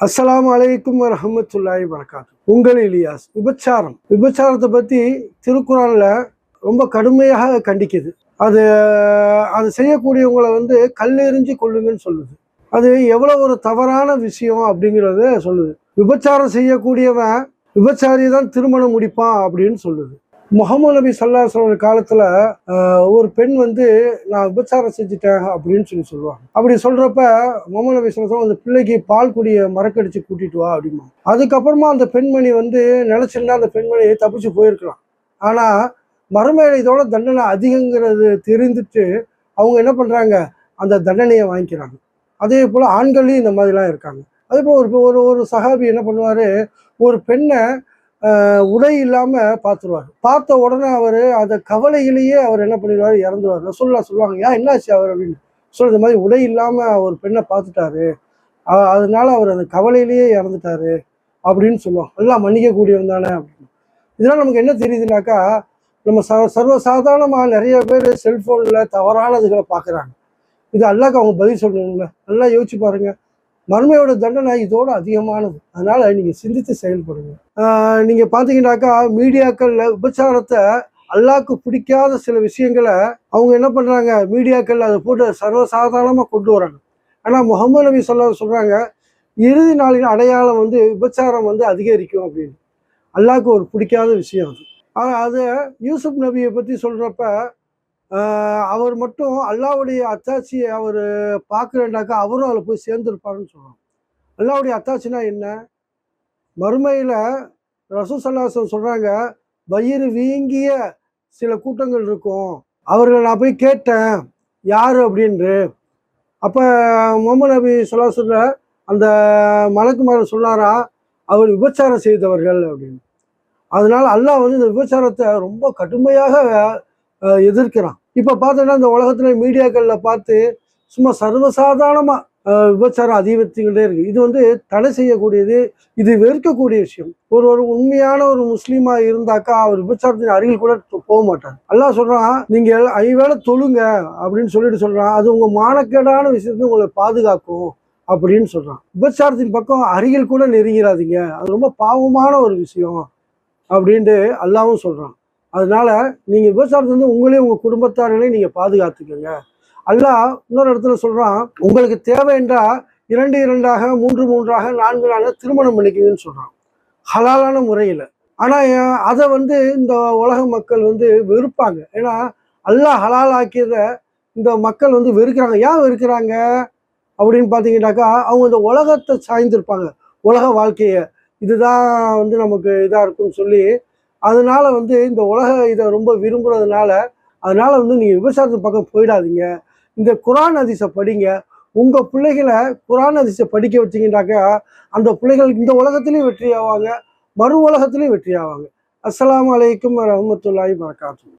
அஸ்ஸலாமு அலைக்கும் வரஹ்மத்துல்லாஹி வரகாத்து. உங்கள் இலியாஸ். விபச்சாரத்தை பற்றி திருக்குறான்ல ரொம்ப கடுமையாக கண்டிக்குது. அது அது செய்யக்கூடியவங்களை கல்லெறிஞ்சு கொள்ளுங்கன்னு சொல்லுது. அது எவ்வளோ ஒரு தவறான விஷயம் அப்படிங்கிறத சொல்லுது. விபச்சாரம் செய்யக்கூடியவன் விபச்சாரியை தான் திருமணம் முடிப்பான் அப்படின்னு சொல்லுது. முகமது நபி ஸல்லல்லாஹு அலைஹி வஸல்லம் காலத்துல ஒரு பெண் நான் விபச்சாரம் செஞ்சுட்டேன் அப்படின்னு சொல்லுவாங்க. அப்படி சொல்றப்ப முகமது நபி ஸல்லல்லாஹு அலைஹி வஸல்லம் அந்த பிள்ளைக்கு பால் குடிய மறக்கடிச்சு கூட்டிட்டு வா அப்படிமா. அதுக்கப்புறமா அந்த பெண்மணி நினைச்சிருந்தா அந்த பெண்மணி தப்பிச்சு போயிருக்கலாம். ஆனா மறுமையில இதோட தண்டனை அதிகங்கிறது தெரிந்துட்டு அவங்க என்ன பண்றாங்க, அந்த தண்டனையை வாங்கிக்கிறாங்க. அதே போல ஆண்களையும் இந்த மாதிரிலாம் இருக்காங்க. அதே போல ஒரு சஹாபி என்ன பண்ணுவாரு, ஒரு பெண்ணை உடை இல்லாம பார்த்துருவார். பார்த்த உடனே அவர் அந்த கவலையிலேயே அவர் என்ன பண்ணிடுவார், இறந்துருவார். ரசூலுல்லாஹ் சொல்லுவாங்க, ஏன் என்னாச்சு அவர் அப்படின்னு சொல்றது மாதிரி உடை இல்லாம ஒரு பெண்ணை பார்த்துட்டாரு, அதனால அவர் அந்த கவலையிலேயே இறந்துட்டாரு அப்படின்னு சொல்லுவாங்க. எல்லாம் மன்னிக்கக்கூடியவன் தானே அப்படின்னு. இதெல்லாம் நமக்கு என்ன தெரியுதுனாக்கா, நம்ம சர்வசாதாரணமாக நிறைய பேர் செல்போன்ல தவறானதுகளை பார்க்குறாங்க. இது அல்லாஹ்க்கு அவங்க பதில் சொல்லணும்ல. நல்லா யோசிச்சு பாருங்க. மறுமையோட தண்டனை இதோட அதிகமானது. அதனால நீங்க சிந்தித்து செயல்படுங்க. நீங்க பாத்தீங்கன்னாக்கா மீடியாக்கள்ல விபச்சாரத்தை அல்லாஹ்க்கு பிடிக்காத சில விஷயங்களை அவங்க என்ன பண்றாங்க, மீடியாக்கள் அதை போட்டு சர்வசாதாரணமா கொண்டு வராங்க. ஆனா முகமது நபி சொல்றாங்க, இறுதி நாளின் அடையாளம் விபச்சாரம் அதிகரிக்கும் அப்படின்னு. அல்லாஹ்க்கு ஒரு பிடிக்காத விஷயம் அது. ஆனா அதை யூசுப் நபியை பத்தி சொல்றப்ப அவர் மட்டும் அல்லாஹ்வுடைய அத்தாட்சியை அவர் பார்க்குறேன்னாக்கா அவரும் அதில் போய் சேர்ந்துருப்பாருன்னு சொல்லுவாங்க. அல்லாஹ்வுடைய அத்தாட்சினா என்ன? மறுமையில் ரசூல் ஸல்லல்லாஹு அலைஹி வஸல்லம் சொல்கிறாங்க, வயிறு வீங்கிய சில கூட்டங்கள் இருக்கும், அவர்களை நான் போய் கேட்டேன் யார் அப்படின்று. அப்போ முகமது நபி ஸல்லல்லாஹு அலைஹி வஸல்லம் அந்த மலக்குமார் சொன்னாரா, அவர் விபச்சாரம் செய்தவர்கள் அப்படின்னு. அதனால அல்லாஹ் இந்த விபச்சாரத்தை ரொம்ப கடுமையாக எதிர்க்கிறான். இப்போ பார்த்தோன்னா இந்த உலகத்தில் மீடியாக்களில் பார்த்து சும்மா சர்வசாதாரணமாக விபச்சாரம் அதிகரித்துக்கிட்டே இருக்குது. இது தடை செய்யக்கூடியது, இது வெறுக்கக்கூடிய விஷயம். ஒரு உண்மையான ஒரு முஸ்லீமாக இருந்தாக்கா அவர் விபச்சாரத்தின் அருகில் கூட போக மாட்டார். அல்லாஹ் சொல்கிறான், நீங்கள் 5 வேளை தொழுங்க அப்படின்னு சொல்கிறான். அது உங்கள் மானக்கேடான விஷயத்தை உங்களை பாதுகாக்கும் அப்படின்னு சொல்கிறான். விபச்சாரத்தின் பக்கம் அருகில் கூட நெருங்கிறாதீங்க, அது ரொம்ப பாவமான ஒரு விஷயம் அப்படின்ட்டு அல்லாவும் சொல்கிறான். அதனால நீங்க விபச்சாரத்தை உங்களையும் உங்க குடும்பத்தார்களையும் நீங்க பாதுகாத்துக்கங்க. அல்லாஹ் இன்னொரு இடத்துல சொல்றான், உங்களுக்கு தேவை என்றா 2 2ஆக 3 3ஆக 4 4 திருமணம் பண்ணிக்கங்கன்னு சொல்றான், ஹலாலான முறையில். ஆனா அதை இந்த உலக மக்கள் வெறுப்பாங்க. ஏன்னா அல்லாஹ் ஹலால் ஆக்கியத இந்த மக்கள் வெறுக்கிறாங்க. ஏன் வெறுக்கிறாங்க அப்படின்னு பார்த்தீங்கன்னாக்கா, அவங்க இந்த உலகத்தை சாய்ந்திருப்பாங்க, உலக வாழ்க்கையை இதுதான் நமக்கு இதாக இருக்குன்னு சொல்லி. அதனால இந்த உலக இதை ரொம்ப விரும்புறதுனால அதனால நீங்கள் விபச்சாரத்து பக்கம் போயிடாதீங்க. இந்த குர்ஆன் ஹதீஸை படிங்க. உங்கள் பிள்ளைகளை குர்ஆன் ஹதீஸை படிக்க வச்சிங்கன்னாக்கா அந்த பிள்ளைகள் இந்த உலகத்திலையும் வெற்றி ஆவாங்க, மறு உலகத்திலையும் வெற்றி ஆவாங்க. அஸ்ஸலாமு அலைக்கும் வரஹ்மத்துல்லாஹி வரகாத்துஹு.